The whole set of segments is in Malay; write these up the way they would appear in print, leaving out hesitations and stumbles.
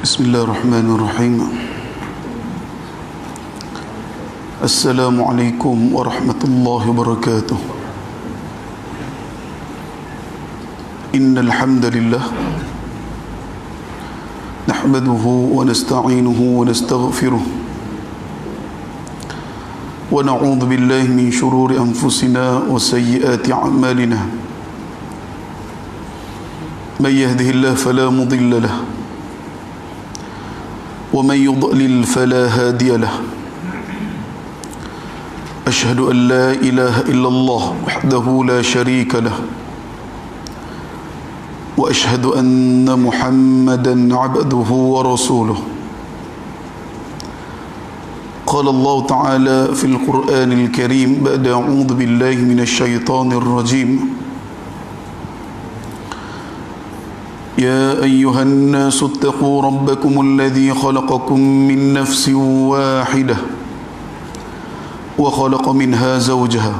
Bismillahirrahmanirrahim. Assalamualaikum warahmatullahi wabarakatuh. Innal hamdalillah nahmaduhu wa nasta'inuhu wa nastaghfiruh wa na'udzu billahi min shururi anfusina wa sayyiati a'malina. May yahdihillahu fala mudilla lahu ومن يضلل فلا هادي له أشهد أن لا إله إلا الله وحده لا شريك له وأشهد أن محمدا عبده ورسوله قال الله تعالى في القرآن الكريم بعد أعوذ بالله من الشيطان الرجيم يا أيها الناس اتقوا ربكم الذي خلقكم من نفس واحدة وخلق منها زوجها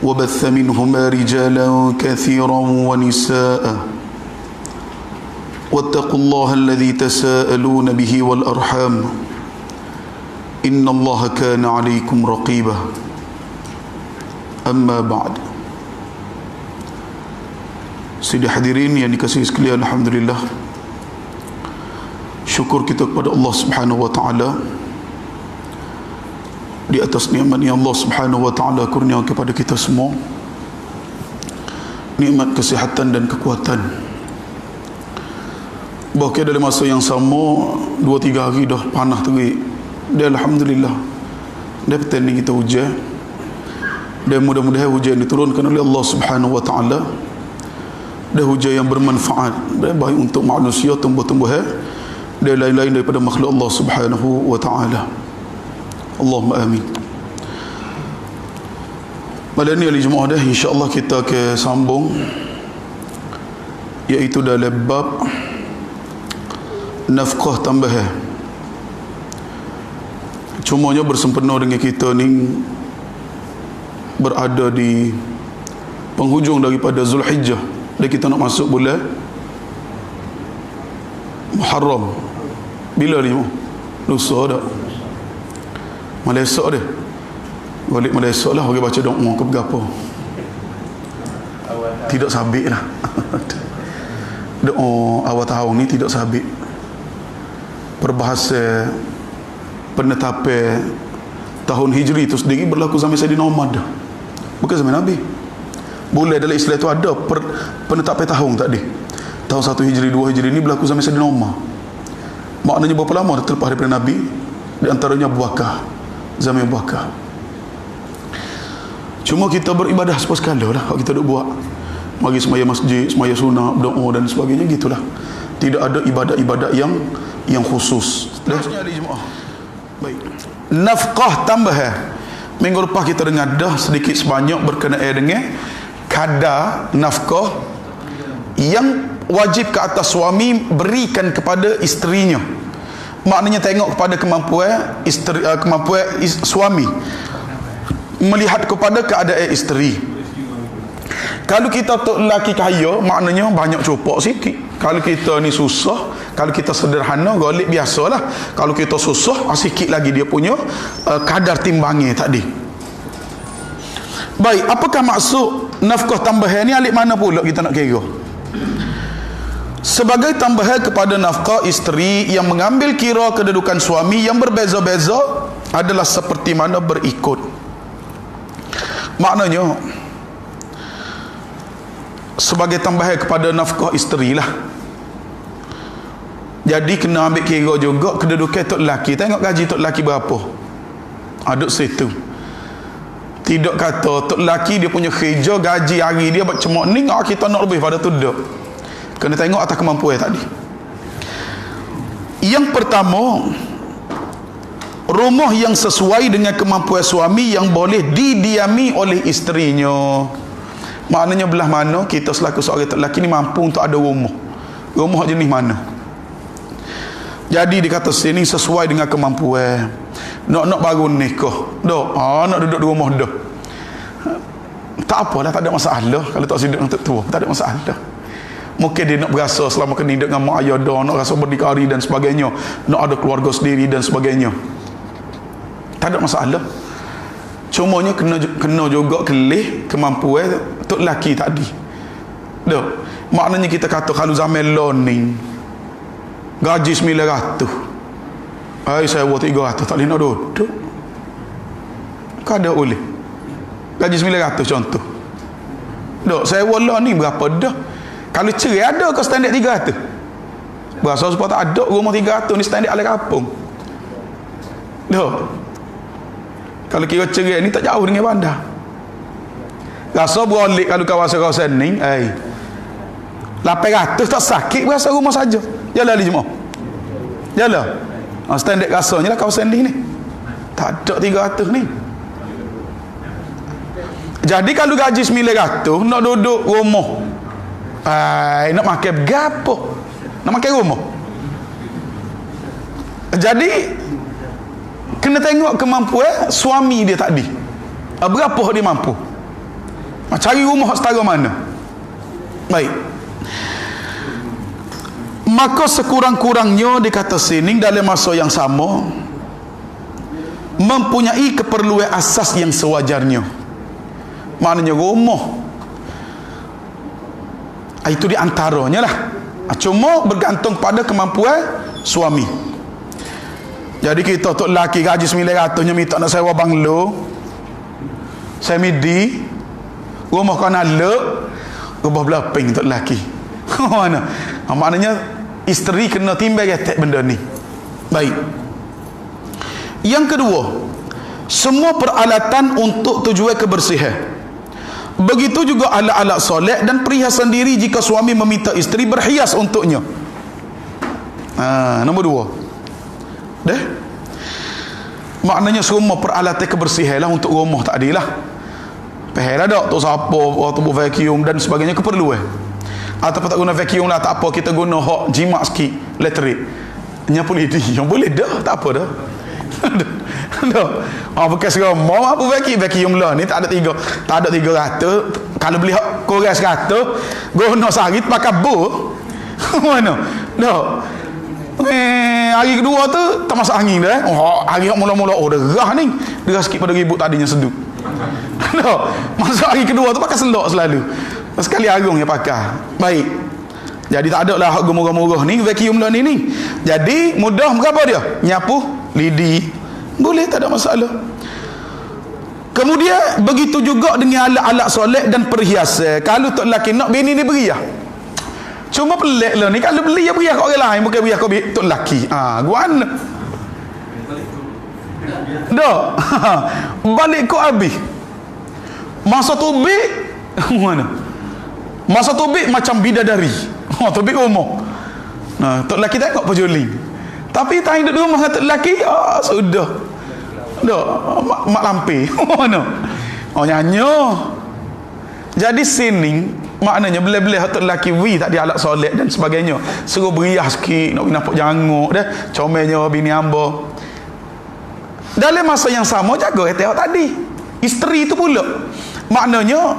وبث منهما رجالا كثيرا ونساء واتقوا الله الذي تساءلون به والأرحام إن الله كان عليكم رقيبا أما بعد. Sidih hadirin yang dikasihi sekalian, alhamdulillah, syukur kita kepada Allah Subhanahu wa taala di atas nikmat yang Allah Subhanahu wa taala kurniakan kepada kita semua, nikmat kesihatan dan kekuatan. Bahkan dalam masa yang sama 2-3 hari dah panah terik, dan alhamdulillah dah petang ni kita hujan, dan mudah-mudahan hujan diturunkan oleh Allah Subhanahu wa taala, dah hujan yang bermanfaat, baik untuk manusia, tumbuh-tumbuhan dan lain-lain daripada makhluk Allah Subhanahu wa taala. Allahumma amin. Malam ni al-Jumaah dah, insya-Allah kita akan sambung, iaitu dalam bab nafkah tambahan. Cumanya bersempena dengan kita ni berada di penghujung daripada Zulhijjah, dan kita nak masuk bulan Muharram. Bila ni? Lusa dah. Malaysia dah. Balik Malaysia lah, bagi baca doa ke berapa. Tidak sabit lah. Doa awal tahun ni tidak sabit. Perbahasan penetapan tahun Hijri itu sendiri berlaku sampai Sayyidina Umar dah. Bukan sampai Nabi. Boleh dalam Islam itu ada penetapan tahun tak ada. Tahun 1 Hijri, 2 Hijri ni berlaku sampai Sayyidina Umar. Maknanya berapa lama terlepas daripada Nabi? Di antaranya Abu Bakar, zaman Abu Bakar. Cuma kita beribadah sekala lah kalau kita duk buat. Mari semaya masjid, semaya sunnah, berdoa dan sebagainya, gitulah. Tidak ada ibadat-ibadat yang khusus. Terusnya hari Jumaat. Baik. Nafkah tambahan. Minggu lepas kita dengar dah sedikit sebanyak berkenaan dengan kadar nafkah yang wajib ke atas suami berikan kepada isterinya. Maknanya tengok kepada kemampuan isteri, suami melihat kepada keadaan isteri. Kalau kita tu lelaki kaya, maknanya banyak copok sikit. Kalau kita ni susah, kalau kita sederhana, golek biasalah. Kalau kita susah, sikit lagi dia punya kadar timbangnya tadi. Baik, apakah maksud nafkah tambahan ni? Alik mana pula kita nak kira? Sebagai tambahan kepada nafkah isteri yang mengambil kira kedudukan suami yang berbeza-beza adalah seperti mana berikut. Maknanya sebagai tambahan kepada nafkah isteri lah. Jadi kena ambil kira juga kedudukan tok lelaki. Tengok gaji tok lelaki berapa. Aduk situ. Tidak kata tok lelaki dia punya kerja gaji hari dia macam ni, kita nak lebih pada tu dak. Kena tengok atas kemampuan tadi. Yang pertama, rumah yang sesuai dengan kemampuan suami yang boleh didiami oleh isterinya. Maknanya belah mana kita selaku seorang tok lelaki ni mampu untuk ada rumah. Rumah jenis mana? Jadi dikata sini sesuai dengan kemampuan. Nak baru nikah dah, nak duduk di rumah dah, tak apalah, tak ada masalah. Kalau tak sedap untuk tua, tak ada masalah. Mungkin dia nak berasa selama kena hidup dengan mak ayah dah, nak rasa berdikari dan sebagainya, nak ada keluarga sendiri dan sebagainya. Tak ada masalah. Cumanya kena juga kelih kemampuan tok lelaki tadi. Dah. Maknanya kita kata kalau zaman learning gaji 900. Ai saya buat 300 tak boleh nak duduk. Kada boleh. Gaji 900 contoh. Dah, saya wala ni berapa dah? Kalau cerai ada ke standard 300? Berasa supaya tak ada rumah 300 ni standard ala kampung. Dah. Kalau kira cerai ni tak jauh dengan bandar. Rasa berolik kalau kawasan-kawasan ni, 800 tak sakit berasa rumah saja. Jalan di jemaah. Jalan. Standard rasanya lah kawasan ni. Tak ada 300 ni. Jadi kalau gaji 900 nak duduk rumah, nak makan gapo? Nak makan rumah. Jadi kena tengok kemampuan suami dia tadi. Berapa dia mampu? Cari rumah setara mana? Baik. Maka sekurang-kurangnya dikata sini dalam masa yang sama mempunyai keperluan asas yang sewajarnya. Maknanya rumah itu di antaranya lah. Cuma bergantung pada kemampuan suami. Jadi kita untuk lelaki gaji 900 nya minta nak sewa banglo, saya midi rumah kena lek rumah belaping untuk lelaki. Mana? Maknanya isteri kena timbang getek benda ni. Baik. Yang kedua, semua peralatan untuk tujuan kebersihan. Begitu juga alat-alat solat dan perhiasan diri jika suami meminta isteri berhias untuknya. Nombor 2. Dah? Maknanya semua peralatan kebersihan lah untuk rumah tadi lah. Pahal ada tu siapa waktu buat vacuum dan sebagainya keperluan. Ataupun tak guna vacuum lah tak apa, kita guna hok jimat sikit elektrik. Nyapu lidi yang boleh dah, tak apa dah. Dah. Bekas rumah apa vacuum lah ni tak ada 300. Kalau beli korang 100 guna sehari pakai bu. Mana? Dah. Hari kedua tu tak masuk angin dah. Hari mula-mula derah ni. Derah sikit pada ribut tadinya seduh. Dah. Masuk hari kedua tu pakai selok selalu. Sekali agung yang pakai. Baik. Jadi tak ada lah hak murah-murah ni vacuum lah ni. Jadi mudah berapa dia? Nyapu lidi. Boleh, tak ada masalah. Kemudian begitu juga dengan alat-alat solat dan perhiasan. Kalau tok lelaki nak bini ni beriah. Cuma pelik lah ni, kalau beli ya beriah kat orang lain, bukan beriah kat tok lelaki. Guana. Dah. Balik kau habis. Masa tubik mana? Masa tubik macam bidadari. Tubik rumah. Tok lelaki tengok pejoli. Tapi tak hidup di rumah dengan tok lelaki, sudah. Dah, mak lampi. Mana? Nyanyo. Jadi sini maknanya bila-bila tok lelaki tak ada alat solat dan sebagainya. Suruh beriah sikit, nak nampak janguk dah. Comelnya bini hamba. Dalam masa yang sama jaga tengok tadi. Isteri itu pula. Maknanya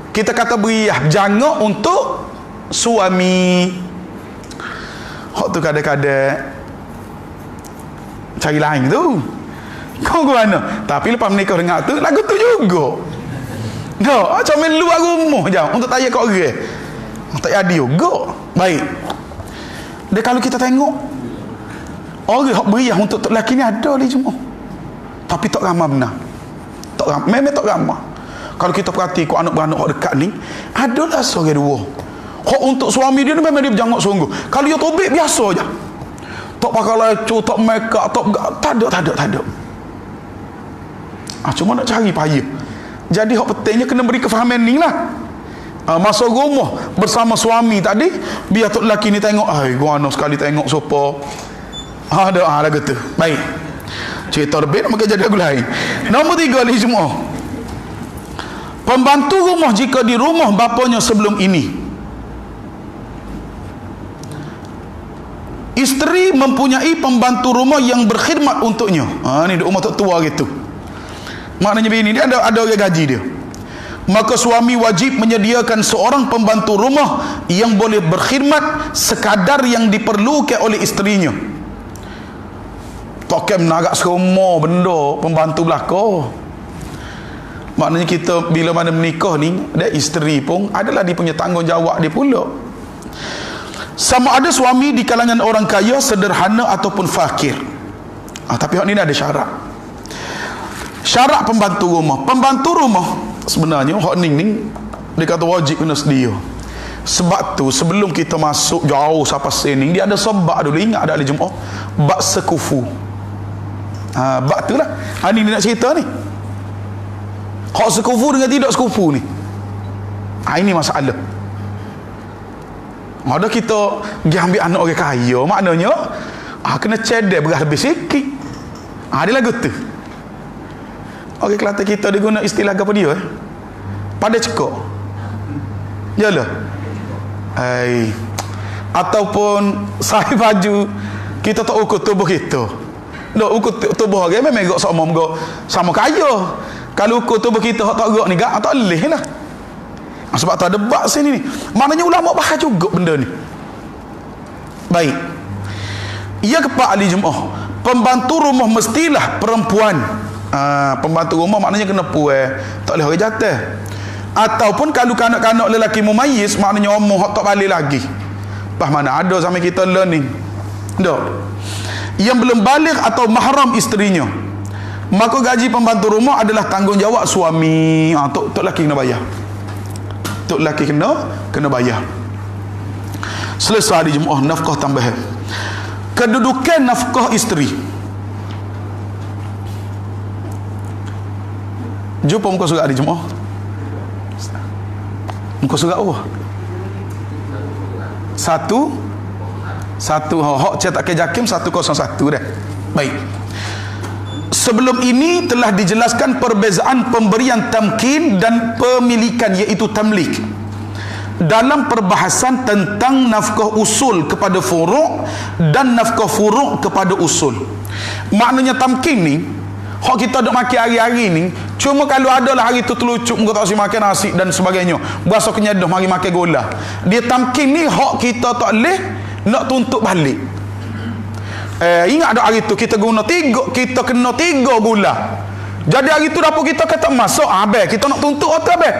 kita kata beriah janguk untuk suami. Hak tu kadang-kadang cari lain tu. Kau ke mana? Tapi lepas menikah dengan tu lagu tu juga. Dah, comel luar rumah je untuk tanya kat orang. Tak jadi juga. Baik. Dan kalau kita tengok orang hak beriah untuk tok lelaki ni ada ni semua. Tapi tak ramai benar. Tak ramai, memang tak ramai. Kalau kita perhati kau anak-beranak hak dekat ni, adalah seorang dua. Hak untuk suami dia ni memang dia berjanguk sungguh. Kalau dia tobik biasa je. Tak pakai lecu, tak make up, tak ada. Cuma nak cari payah. Jadi hak pentingnya kena beri kefahaman ni lah. Masa rumah bersama suami tadi, biar tok lelaki ni tengok, gua sekali tengok sopa. Ada lagu tu. Baik. Cerita lebih nak jadi lagu lain. Nombor 3 ni semua. Pembantu rumah jika di rumah bapanya sebelum ini. Isteri mempunyai pembantu rumah yang berkhidmat untuknya. Ni di rumah tok tua gitu. Maknanya bini dia ada orang gaji dia. maka suami wajib menyediakan seorang pembantu rumah yang boleh berkhidmat sekadar yang diperlukan oleh isterinya. Tokem nak semua benda pembantu belaka. Maknanya kita bila mana menikah ni, dia isteri pun adalah dia punya tanggungjawab dia pula. Sama ada suami di kalangan orang kaya, sederhana ataupun fakir. Tapi hak ni ada syarat. Syarat pembantu rumah. Pembantu rumah sebenarnya hak ni dia kata wajib kena sedia. Sebab tu sebelum kita masuk jauh sampai sini, dia ada sebab dulu. Ingat ada ahli Jumaat bab sekufu. Bab tu lah. Ni dia nak cerita ni. Hak sekufu dengan tidak sekufu ni. Ini masalah. Ada kita pergi ambil anak orang kaya, maknanya kena cedek beras lebih sikit. Dia lagu tu. Orang Kelantan kita dia guna istilah apa dia? Pada cekok. Yalah. Ataupun sahih baju kita tak ukur tubuh kita. Dak ukur tubuh orang memang gak sama kaya. Kalau ukur tubuh kita hak tak gerak ni gak tak leh lah. Sebab tu ada debat sini ni. Maknanya ulama bahas juga benda ni. Baik. Ia kepak ahli Jumaat. Pembantu rumah mestilah perempuan. Pembantu rumah maknanya kena puas. Tak boleh orang jatuh. Ataupun kalau kanak-kanak lelaki mumayyiz, maknanya omong hak tak balik lagi. Pas mana ada sampai kita learning. Tak. Yang belum balik atau mahram isterinya, maka gaji pembantu rumah adalah tanggungjawab suami. Tok lelaki kena bayar. Tok lelaki kena bayar. Selesai di Jumaat nafkah tambahan. Kedudukan nafkah isteri. Jumpa muka surat di Jumaat. Muka surat apa? Satu hak cetak ke Jakim 101 dah. Baik. Sebelum ini telah dijelaskan perbezaan pemberian tamkin dan pemilikan, iaitu tamlik, dalam perbahasan tentang nafkah usul kepada furu' dan nafkah furu' kepada usul. Maknanya tamkin ni hak kita duk makan hari-hari ni, cuma kalau adalah hari tu terlucuk muka tak si makan nasi dan sebagainya, berasa kenyadah mari makan gula. Dia tamkin ni hak kita tak boleh nak tuntut balik. Ingat ada hari tu kita guna kita kena 3 gula. Jadi hari tu dapur kita kata masuk habis, kita nak tuntut atau habis.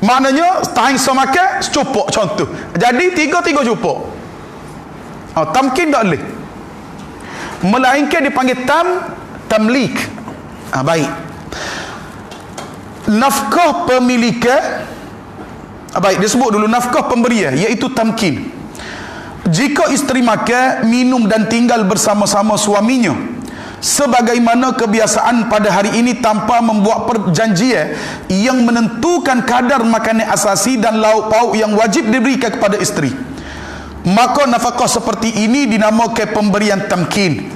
Maknanya tahan semakan secupuk contoh. Jadi 3 cupuk. Tamkin tak boleh. Melainkan dipanggil tamlik. Baik. Nafkah pemilikan, baik, disebut dulu nafkah pemberian, iaitu tamkin. Jika isteri makan, minum dan tinggal bersama-sama suaminya sebagaimana kebiasaan pada hari ini tanpa membuat perjanjian yang menentukan kadar makanan asasi dan lauk pauk yang wajib diberikan kepada isteri, maka nafkah seperti ini dinamakan pemberian tamkin.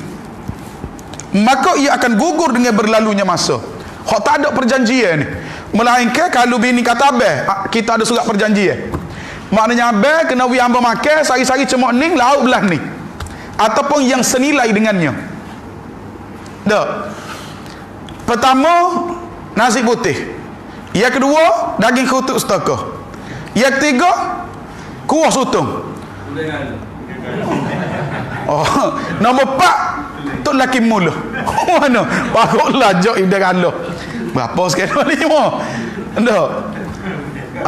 Maka ia akan gugur dengan berlalunya masa. Hak tak ada perjanjian ni. Melainkan kalau bini kata abang, kita ada surat perjanjian. Maknanya abang kena wi hamba makan sari-sari cemok ning lauk belah ni, ataupun yang senilai dengannya. Dak. Pertama nasi putih. Yang kedua daging kerutuk setaka. Yang ketiga kuah sotong. Nombor 4 tok laki mula. Mana? Baguslah jok ida Allah. Berapa sekarang ni semua? Ndak.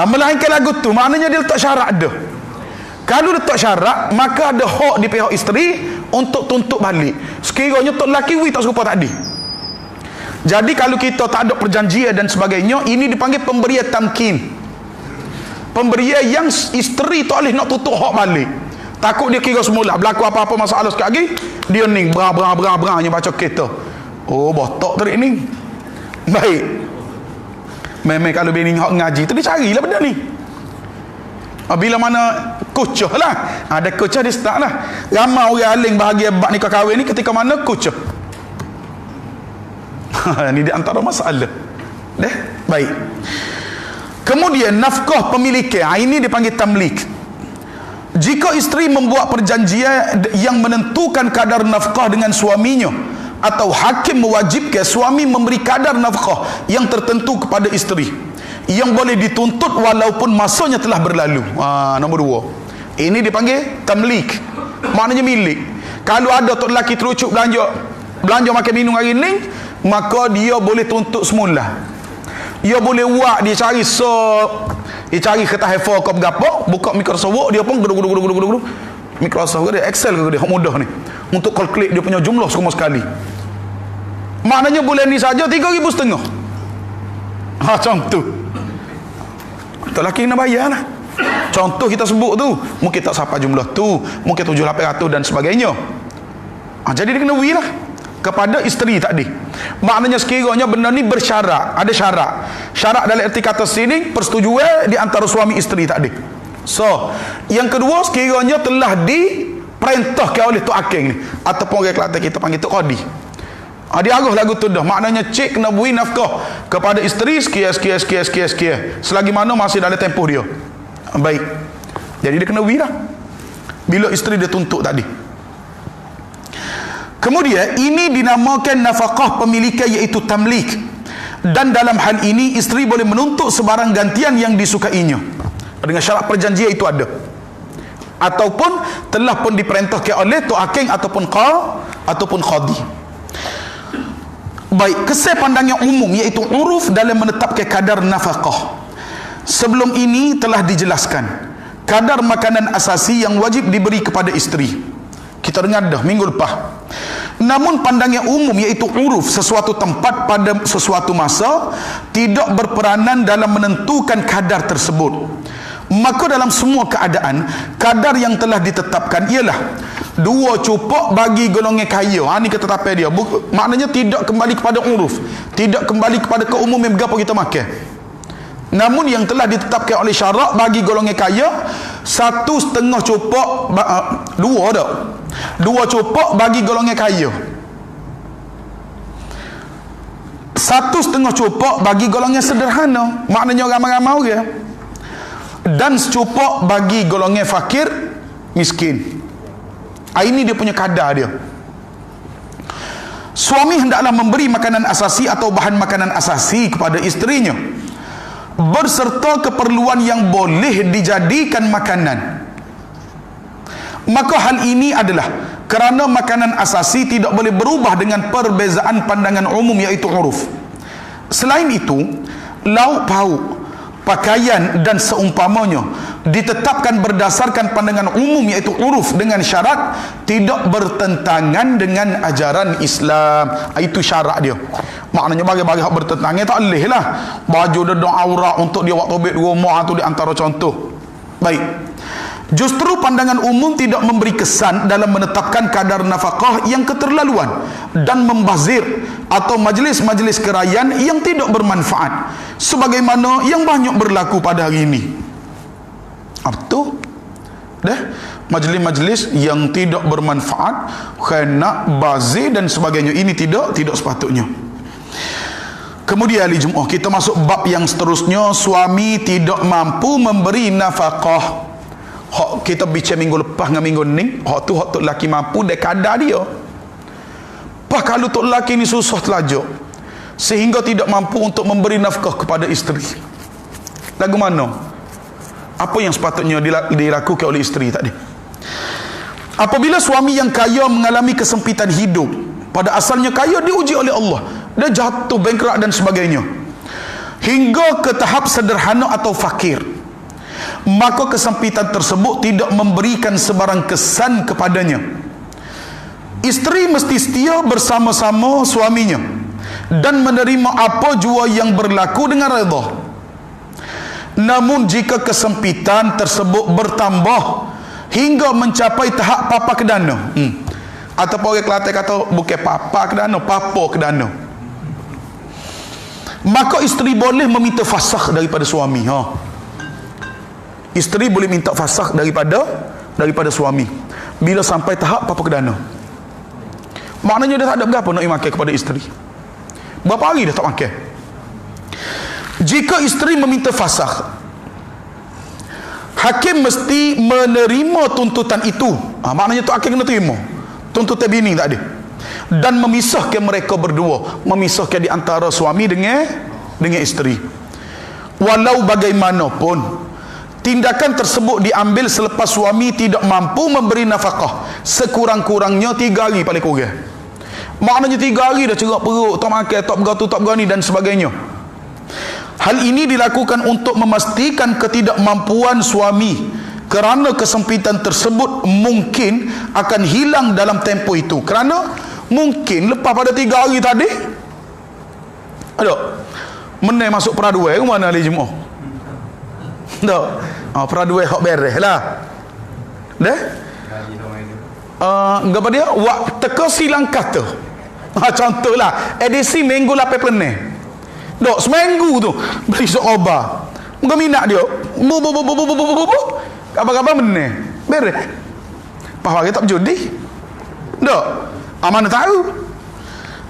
Melainkan lagu tu maknanya dia letak syarat dah. Kalau letak syarat, maka ada hak di pihak isteri untuk tuntut balik. Sekiranya tok laki tak serupa tadi. Jadi kalau kita tak ada perjanjian dan sebagainya, ini dipanggil pemberian tamkin. Pemberian yang isteri tak boleh nak tuntut hak balik. Takut dia kira semula berlaku apa-apa masalah sekali lagi, dia ning berang-berang baca kita. Oh, botok terik ni. Baik. Memang kalau bini hak ngaji tu dia carilah benda ni. Bila mana kucuh lah, ada kucuh dia start lah. Ramai orang aling bahagia bab nikah kahwin ni ketika mana kucuh. Ni di antara masalah. Baik. Kemudian nafkah pemilikan, ini dipanggil tamlik. Jika isteri membuat perjanjian yang menentukan kadar nafkah dengan suaminya, atau hakim mewajibkan suami memberi kadar nafkah yang tertentu kepada isteri yang boleh dituntut walaupun masanya telah berlalu. Nombor 2, ini dipanggil tamlik, maknanya milik. Kalau ada tok lelaki terucuk belanja makan minum hari ni, maka dia boleh tuntut semula. Dia boleh buat, dia cari dia cari kertas A4 ke berapa, buka Microsoft dia pun guru Microsoft ke dia, Excel ke dia, mudah ni untuk calculate dia punya jumlah semua sekali. Maknanya bulan ni saja 3,500. Contoh tak laki kena bayar lah. Contoh kita sebut tu, mungkin tak sampai jumlah tu, mungkin 7,800 dan sebagainya. Jadi dia kena wih lah kepada isteri tadi. Maknanya sekiranya benda ni bersyarat, ada syarat dalam erti kata sini persetujuan di antara suami isteri tadi. So yang kedua, sekiranya telah diperintahkan oleh Tok Hakim ni, ataupun orang Kelantan kita panggil Tok Qadi, dia arah lagu tu dah, maknanya cik kena beri nafkah kepada isteri sekian selagi mana masih dalam tempoh dia. Baik, jadi dia kena beri lah bila isteri dia tuntut tadi. Kemudian ini dinamakan nafkah pemilikan, iaitu tamlik. Dan dalam hal ini isteri boleh menuntut sebarang gantian yang disukainya dengan syarat perjanjian itu ada, ataupun telah pun diperintahkan oleh Tok Hakim ataupun qadi. Baik, kesan pandang yang umum iaitu uruf dalam menetapkan kadar nafkah. Sebelum ini telah dijelaskan kadar makanan asasi yang wajib diberi kepada isteri. Kita dengar dah minggu lepas. Namun pandangan umum iaitu uruf sesuatu tempat pada sesuatu masa tidak berperanan dalam menentukan kadar tersebut. Maka dalam semua keadaan, kadar yang telah ditetapkan ialah 2 cupok bagi golongan kaya. Ini ketetapan dia. Maknanya tidak kembali kepada uruf, tidak kembali kepada keumuman berapa kita makan. Namun yang telah ditetapkan oleh syarak bagi golongan kaya, 1,5 cupok, 2 cupok bagi golongan kaya, 1,5 cupok bagi golongan sederhana, maknanya ramai-ramai orang, dan secupok bagi golongan fakir miskin. Ini dia punya kadar dia. Suami hendaklah memberi makanan asasi atau bahan makanan asasi kepada isterinya berserta keperluan yang boleh dijadikan makanan. Maka hal ini adalah kerana makanan asasi tidak boleh berubah dengan perbezaan pandangan umum iaitu uruf. Selain itu, lauk pauk, pakaian dan seumpamanya ditetapkan berdasarkan pandangan umum iaitu uruf dengan syarat tidak bertentangan dengan ajaran Islam. Itu syarat dia. Maknanya bagi-bagi hak bertentangan tak boleh lah. Baju dia aurat untuk dia waktu tobek di rumah, itu di antara contoh. Baik, justru pandangan umum tidak memberi kesan dalam menetapkan kadar nafkah yang keterlaluan dan membazir atau majlis-majlis kerajaan yang tidak bermanfaat sebagaimana yang banyak berlaku pada hari ini. Apa tu? Majlis-majlis yang tidak bermanfaat, kena bazir dan sebagainya, ini tidak sepatutnya. Kemudian hari Jumaat kita masuk bab yang seterusnya, suami tidak mampu memberi nafkah. Hak kita bincang minggu lepas dengan minggu ni, hak tu lelaki mampu dia kadar dia. Pak kalau tok lelaki ni susah telajuk sehingga tidak mampu untuk memberi nafkah kepada isteri, lagu mana? Apa yang sepatutnya dilakukan oleh isteri tadi? Apabila suami yang kaya mengalami kesempitan hidup, pada asalnya kaya, diuji oleh Allah, dia jatuh bankrupt dan sebagainya, hingga ke tahap sederhana atau fakir, maka kesempitan tersebut tidak memberikan sebarang kesan kepadanya. Isteri mesti setia bersama-sama suaminya dan menerima apa jua yang berlaku dengan redha. Namun jika kesempitan tersebut bertambah hingga mencapai tahap papa kedana, ataupun orang Kelantan kata bukan papa kedana, papa kedana, maka isteri boleh meminta fasakh daripada suami. Isteri boleh minta fasakh daripada suami bila sampai tahap papa kedana. Maknanya dia tak ada berapa nak makan kepada isteri. Berapa hari dia tak makan. Jika isteri meminta fasakh, hakim mesti menerima tuntutan itu. Maknanya tu hakim kena terima tuntutan bini tak ada. dan memisahkan mereka berdua, memisahkan di antara suami dengan isteri. Walau bagaimanapun tindakan tersebut diambil selepas suami tidak mampu memberi nafkah sekurang-kurangnya 3 hari paling kurang. Maknanya 3 hari dah cerak perut, tak makan, tak bergatu, tak berani dan sebagainya. Hal ini dilakukan untuk memastikan ketidakmampuan suami, kerana kesempitan tersebut mungkin akan hilang dalam tempoh itu. Kerana mungkin lepas pada 3 hari tadi ada menai masuk peraduai ke mana hari Jumaat. Tak. Peraduai hak beres lah. Dah? Apa dia? Wak teka silang kata. Contohlah edisi minggu 8 peneh. Dok seminggu tu beli seobat. Muka minat dia. Kabar-kabar meneh. Beres. Pahala kita tak berjudi. Dok. Mana tahu.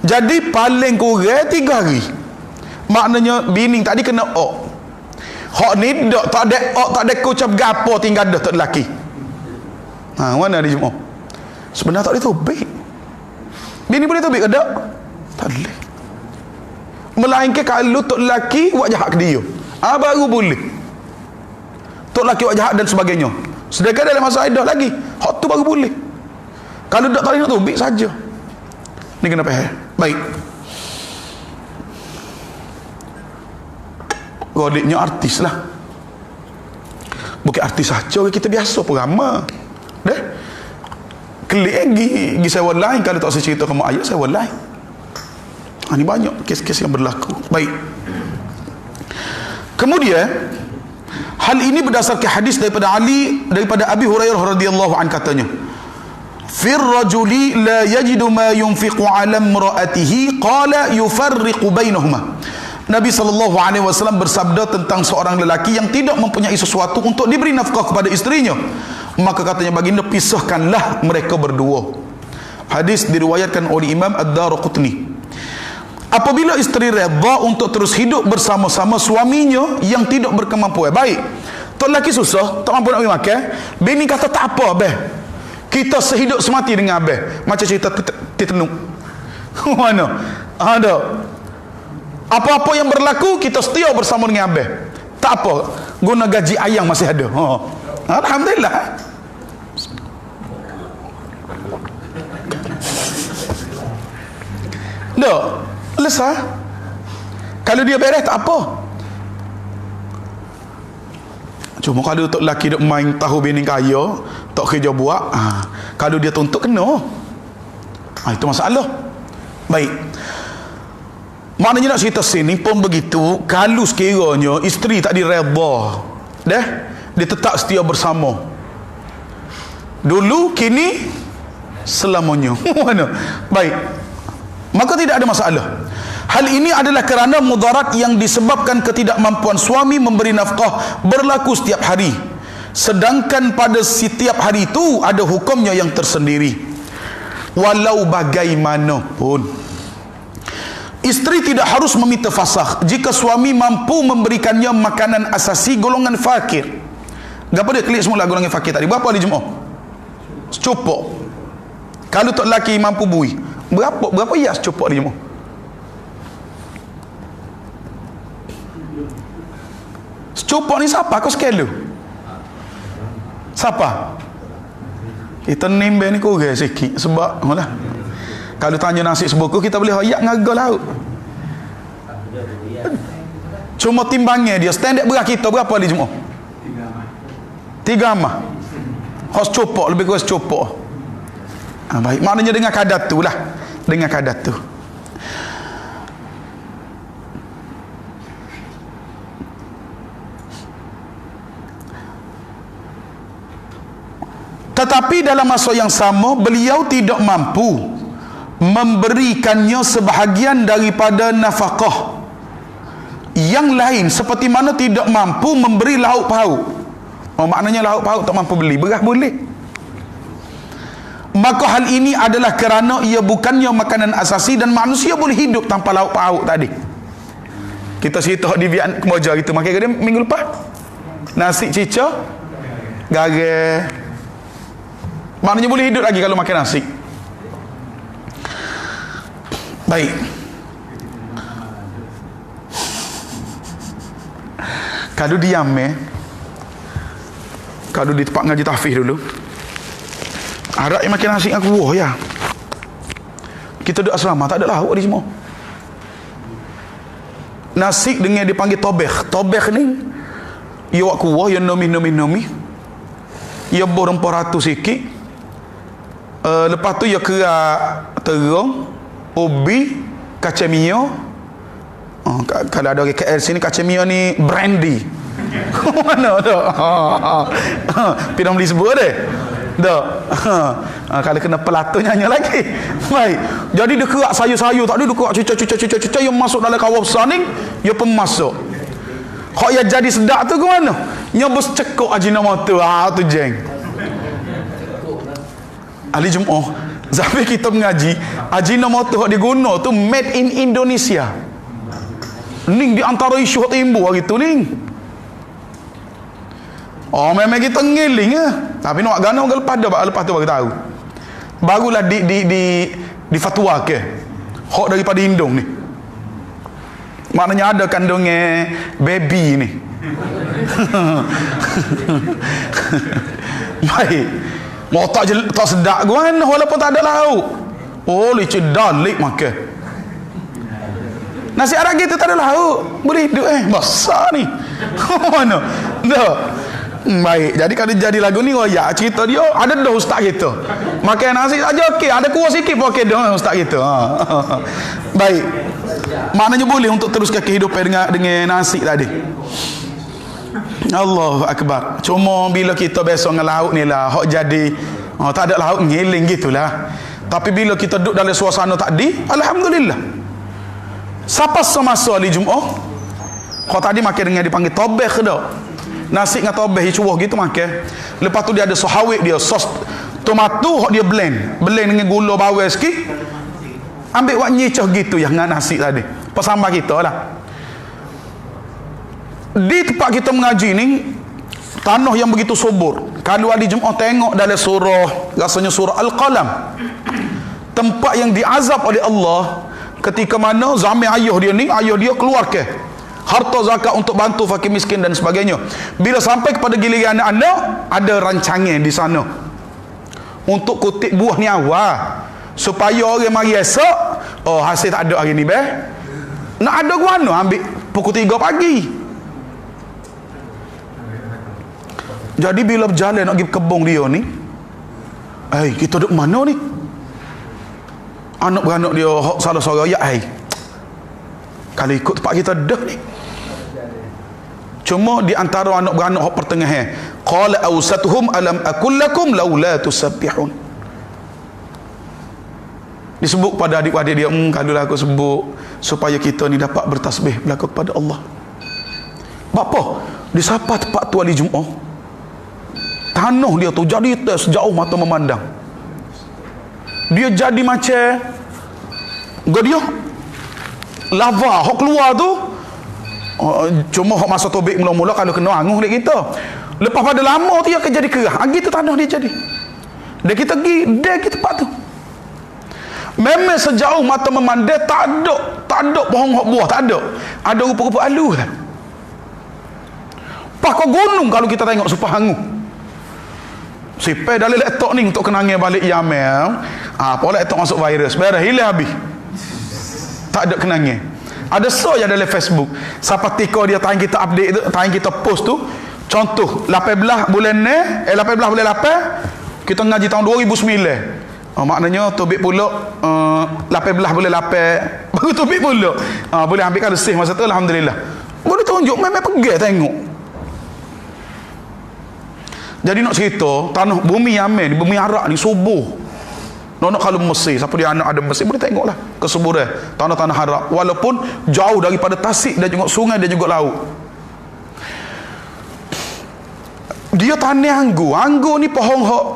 Jadi paling kurang 3 hari. Maknanya bini tadi kena ok. Hak ni tak ada ok, tak ada ucap gapo tinggal dah tak lelaki. Mana dia Jumaat? Sebenarnya tak boleh tobik. Bini boleh tobik ke tak? Tak boleh. Melainkan kalau tok lelaki buat jahat ke dia. Baru boleh. Tok lelaki buat jahat dan sebagainya. Sedangkan dalam masa iddah lagi, hak tu baru boleh. Kalau tak boleh nak tobik saja. Ni kena faham. Baik. Godiknya artis lah. Bukan artis saja, kita biasa perama. Dah. Kelik pergi sewa lain. Kalau tak saya cerita kamu ayat, sewa lain. Ini banyak kes-kes yang berlaku. Baik. Kemudian hal ini berdasarkan hadis daripada Abi Hurairah radhiyallahu an katanya, fir rajuli la yajidu ma yunfiqu ala imraatihi qala yufarriqu bainahuma. Nabi SAW bersabda tentang seorang lelaki yang tidak mempunyai sesuatu untuk diberi nafkah kepada isterinya, maka katanya baginda, pisahkanlah mereka berdua. Hadis diriwayatkan oleh Imam Ad-Darqutni. Apabila isteri redha untuk terus hidup bersama-sama suaminya yang tidak berkemampuan, baik, tok lelaki susah, tak mampu nak beri makan, bini kata tak apa abah, kita sehidup semati dengan abah. Macam cerita Titanu. Mana? Ada. Apa-apa yang berlaku kita setia bersama dengan abah. Tak apa, guna gaji ayang masih ada. Alhamdulillah. Dah lesah. Kalau dia beres tak apa. Cuma kalau tok lelaki duk main tahu bini kaya, tak kerja buat, kalau dia tuntut kena. Itu masalah. Baik. Maknanya nak cerita sini pun begitu. Kalau sekiranya isteri tak diredha, dah, dia tetap setia bersama. Dulu, kini, selamanya. Mana? Baik. Maka tidak ada masalah. Hal ini adalah kerana mudarat yang disebabkan ketidakmampuan suami memberi nafkah berlaku setiap hari. Sedangkan pada setiap hari itu ada hukumnya yang tersendiri. Walau bagaimanapun, isteri tidak harus meminta fasakh jika suami mampu memberikannya makanan asasi golongan fakir. Berapa dia klik semula golongan fakir tadi? Berapa hari Jumaat? Secupuk. Kalau tak lelaki mampu bui, berapa ya secupuk hari Jumaat? Secupuk ni siapa? Kau sekali siapa? Kita nimbe ni kurang sikit. Sebab malah kalau tanya nasi sebuku, kita boleh hoyak ngaga laut. Cuma timbangnya dia standard berat kita berapa hari Jumaat? 3 amah. Hos copok, lebih kurang copok. Baik, maknanya dengan kadar tu lah. Dengan kadar tu. Tetapi dalam masa yang sama, beliau tidak mampu memberikannya sebahagian daripada nafkah yang lain, seperti mana tidak mampu memberi lauk pauk. Maknanya lauk pauk tak mampu beli, beras boleh. Maka hal ini adalah kerana ia bukannya makanan asasi dan manusia boleh hidup tanpa lauk pauk tadi. Kita cerita di Vietnam Kemboja gitu, makan dia minggu lepas nasi cicak garam, maknanya boleh hidup lagi kalau makan nasi. Baik. Kalau diam kalau di tempat ngaji tahfiz dulu, harap yang makin asyik aku wah ya. Kita duduk asrama tak ada lauk di semua. Nasi dengan dipanggil tobeh. Tobeh ni ya wak kuah, ya nomi. Ya ber-400 sikit. Lepas tu ya kerak terung, ubi, kacamio. Kalau ada orang KL sini, kacamio ni brandy. Mana dah? Pidang beli sebut deh. Dah. Kalau kena pelatu nyanyi lagi. Baik. Jadi dia kerak sayur-sayur, tak ada dia kerak cuca yang masuk dalam kawah besar ni, dia pemasuk. Kok ya jadi sedap tu ke mana? Nyobos cekuk ajinomoto. Tu jeng. Ahli Jumaah, sampai kita mengaji, ajinomoto hok diguna tu made in Indonesia. Ning di antara isu hok timbul hari tu ning. Oh, memang kita ngiling ya. Tapi nak gana orang lepas tu baru tahu. Barulah di fatwa ke. Hok daripada Indong ni. Maknanya ada kandungnya baby ni. Baik. Mau tak sedap kan walaupun tak ada lauk. Oh, licin dalik makan. Nasi Arab kita tak ada lauk. Boleh hidup besar ni. Mana? Dah. Baik, jadi kalau jadi lagu ni royak cerita dia ada dah ustaz kita. Makan nasi saja okey, ada kuah sikit pun okey dah ustaz kita. Baik. Maknanya boleh untuk teruskan kehidupan dengan nasi tadi. Allahu akbar. Cuma bila kita besok dengan lauk ni lah hok jadi tak ada lauk ngiling gitulah. Tapi bila kita duduk dalam suasana tadi, alhamdulillah. Siapa semasa hari Jumaat? Kau tadi makan dengan dipanggil tobeh dah. Nasi dengan tobeh cuah gitu makan. Lepas tu dia ada sahawik dia, sos tomato hok dia blend dengan gula bawang sikit. Ambil wak nyicah gitu yang dengan nasi tadi. Pesambah kita lah. Di tempat kita mengaji ni tanah yang begitu subur. Kalau hari Jumaat tengok dalam surah, rasanya surah Al-Qalam, tempat yang diazab oleh Allah ketika mana zaman ayah dia keluar ke harta zakat untuk bantu fakir miskin dan sebagainya. Bila sampai kepada giliran anak-anak, ada rancangan di sana untuk kutip buah ni awal supaya orang mari esok, hasil tak ada hari ni nak ada guna ambil pukul 3 pagi. Jadi bila berjalan nak pergi kebun dia ni, kita duduk mana ni? Anak-beranak dia salah seorang ya, kalau ikut tempat kita dah ni. Cuma di antara anak-beranak hok pertengahan, qala awsatuhum alam akul lakum laula tusabbihun. Disebut pada adik-adik dia, kalaulah aku sebut supaya kita ni dapat bertasbih berlaku kepada Allah. Bapa, di siapa tempat tu hari Jumaat, tanah dia tu jadi sejauh mata memandang. Dia jadi macam dia lava hok keluar tu. Cuma hok masa tobek mula-mula kalau kena anguh dek kita. Lepas pada lama tu dia akan jadi kerah. Gitu tanah dia jadi. Dan kita pergi kita tempat tu. Memang sejauh mata memandang tak ada pohon hok buah, tak ada. Ada rupa-rupa alu kan. Pakau gunung kalau kita tengok supaya hangu. Sipai dalam laptop ni untuk kenangan balik Yaman. Apa laptop masuk virus, beres hilang habis. Tak ada kenangan. Ada so yang dalam Facebook. Siapa tika dia tahan kita update tu, tahan kita post tu. Contoh 18 bulan ni, 18 bulan 8 kita ngaji tahun 2009. Maknanya tobik pula 18 bulan 8 baru tobik pula. Boleh ambil kalau sih masa tu alhamdulillah. Boleh tunjuk memang pergi tengok. Jadi nak cerita tanah bumi Yaman, bumi Arab ni subuh. Nak kalau Mesir, siapa dia anak ada Mesir boleh tengoklah kesuburan tanah-tanah Arab walaupun jauh daripada tasik dan juga sungai dan juga laut. Dia tanah anggur. Anggur ni pohon hok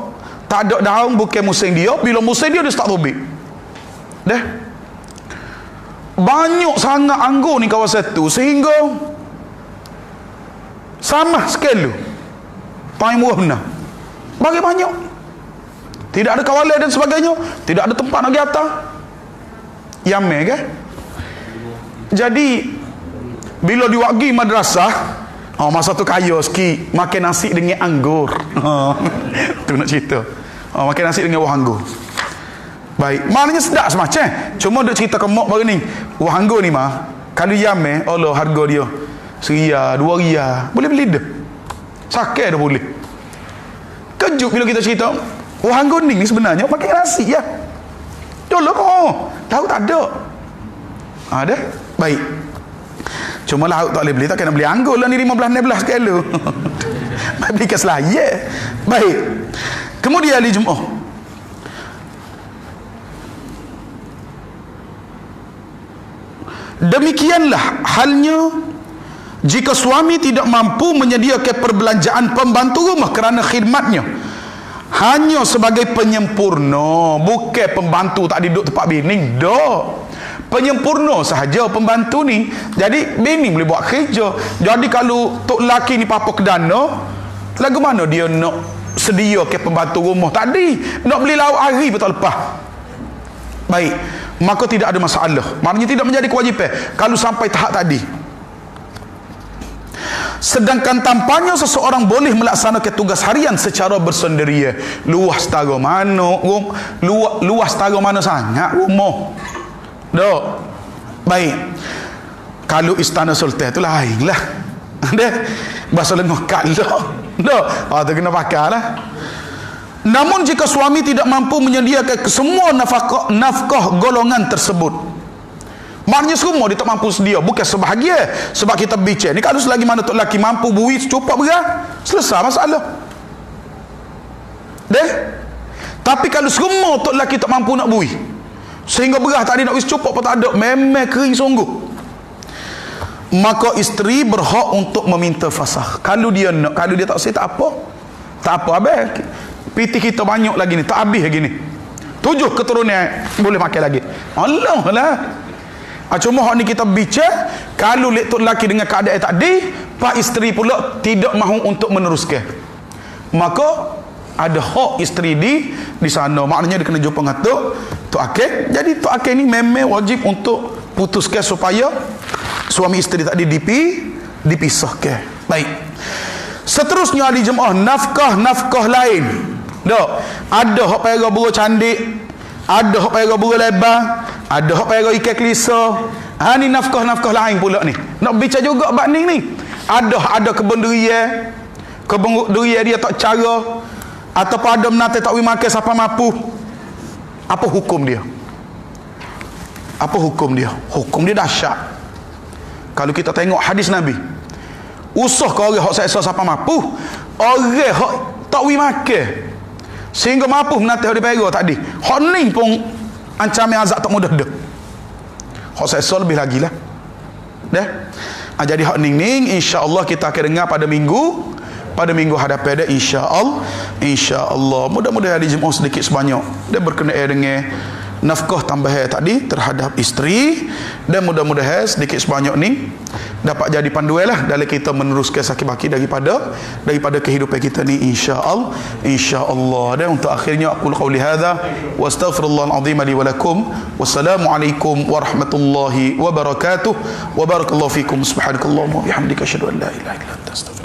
tak ada daun bukan musim dia. Bila musim dia start tobik. Dah. Banyak sangat anggur ni kawasan tu sehingga sama sekali. Paling murah benar. Bagi banyak. Tidak ada kawalan dan sebagainya. Tidak ada tempat nak pergi atas. Yamen ke? Jadi bila diwagi madrasah, masa tu kaya sikit, makan nasi dengan anggur. Tu nak cerita. Makan nasi dengan buah anggur. Baik, maknanya sedap semacam. Cuma duk cerita ke mak baru ni. Buah anggur ni mah, kalau Yamen, Allah harga dia RM1, RM2. Boleh beli dah. Sakit dah boleh. Kejut bila kita cerita, buah anggur ni sebenarnya makan nasi ya. Dulu tahu tak ada. Ada? Baik. Cuma lauk tak boleh beli, tak kena beli anggur lah ni 15-16 kilo. Beli ke Selayar. Baik. Kemudian hari Jumaat. Demikianlah halnya jika suami tidak mampu menyediakan perbelanjaan pembantu rumah kerana khidmatnya hanya sebagai penyempurna, bukan pembantu tak duduk tempat bini, dah penyempurna sahaja pembantu ni. Jadi bini boleh buat kerja. Jadi kalau tok lelaki ni papa kedana, lagu mana dia nak sedia ke pembantu rumah tadi, nak beli lauk hari betul lepas. Baik, maka tidak ada masalah, maknanya tidak menjadi kewajipan kalau sampai tahap tadi. Sedangkan tampaknya seseorang boleh melaksanakan tugas harian secara bersendirian. Luas setara mana luas setara mana sangat rumah. Dok. Baik. Kalau istana sultan tu lain lah. Deh. Bahasa lengah kalau. Dok. Tu kena pakai lah. Namun jika suami tidak mampu menyediakan semua nafkah golongan tersebut, maknanya semua dia tak mampu sedia, bukan sebahagian. Sebab kita bincang ni, kalau selagi mana tok lelaki mampu bui secupak berah, selesai masalah. Deh. Tapi kalau semua tok lelaki tak mampu nak bui, sehingga berah tadi nak bui secupak pun tak ada, memang kering sungguh, maka isteri berhak untuk meminta fasakh. Kalau dia nak, kalau dia tak say, tak apa. Tak apa, habis. Piti kita banyak lagi ni, tak habis lagi ni. 7 keturunan boleh pakai lagi. Allah lah. Cuma hak ni kita bicara, kalau tok lelaki dengan keadaan tadi, pak isteri pula tidak mahu untuk meneruskan, maka ada hak isteri di sana. Maknanya dia kena jumpa dengan tok akil. Jadi tok akil ni memang wajib untuk putuskan supaya suami isteri tadi dipisahkan. Baik. Seterusnya di jemaah, nafkah lain. Dok, ada hak payah buruk candik, ada hak payah buruk lebar, ada hak payah ikan kelisa. Ni nafkah lain pula ni. Nak bicara juga bab ni. Ada kebun durian. Kebun durian dia tak cara, ataupun ada menate tak boleh makan siapa mampu. Apa hukum dia? Apa hukum dia? Hukum dia dahsyat. Kalau kita tengok hadis Nabi, usah ke orang hak seksa siapa mampu, orang hak tak boleh makan sehingga mampu menate hak dipera tadi, hak ni pun ancaman azab tak mudah dah. Hak seksa lebih lagi lah. Dah. Jadi hak ning insya-Allah kita akan dengar pada minggu hadapan dah insya-Allah. Mudah-mudahan hari Jumaat sedikit sebanyak dia berkenaan dengan nafkah tambahan tadi terhadap isteri, dan mudah-mudahan sedikit sebanyak ni dapat jadi panduan lah dalam kita meneruskan sakit baki daripada kehidupan kita ni insya-Allah. Dan untuk akhirnya aku qauli hadza wa astaghfirullahal azim li wa lakum. Wassalamualaikum warahmatullahi wabarakatuh. Wa barakallahu fikum. Subhanakallahumma wa bihamdika asyhadu an la ilaha illa anta astaghfiruka